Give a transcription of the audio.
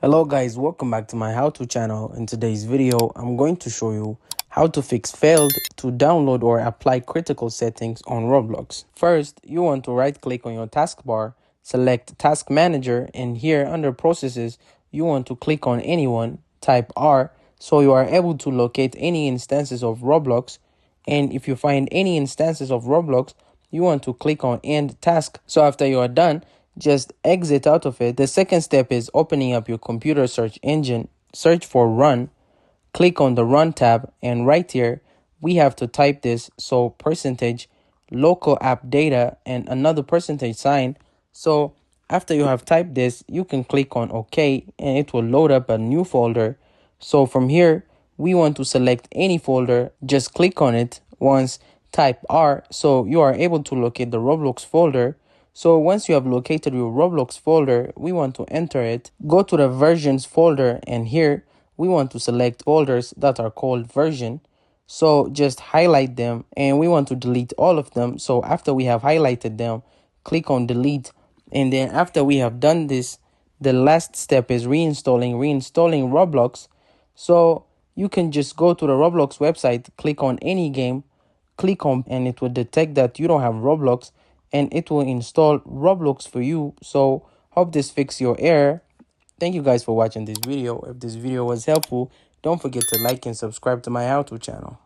Hello guys, welcome back to my how-to channel. In today's video, I'm going to show you how to fix failed to download or apply critical settings on Roblox. First, you want to right click on your taskbar, select Task Manager, and here under Processes, you want to click on Anyone, type R, so you are able to locate any instances of Roblox. And if you find any instances of Roblox, you want to click on End Task. So after you are done, just exit out of it. The second step is opening up your computer search engine, search for Run, click on the Run tab, and right here we have to type this. So percentage local app data and another percentage sign. So after you have typed this, you can click on OK and it will load up a new folder. So from here, we want to select any folder, just click on it once, type R, so you are able to locate the Roblox folder. So once you have located your Roblox folder, we want to enter it. Go to the versions folder, and here we want to select folders that are called version. So just highlight them, and we want to delete all of them. So after we have highlighted them, click on delete. And then after we have done this, the last step is reinstalling Roblox. So you can just go to the Roblox website, click on any game, click on, and it will detect that you don't have Roblox, and it will install Roblox for you. So hope this fixed your error. Thank you guys for watching this video. If this video was helpful, don't forget to like and subscribe to my how-to channel.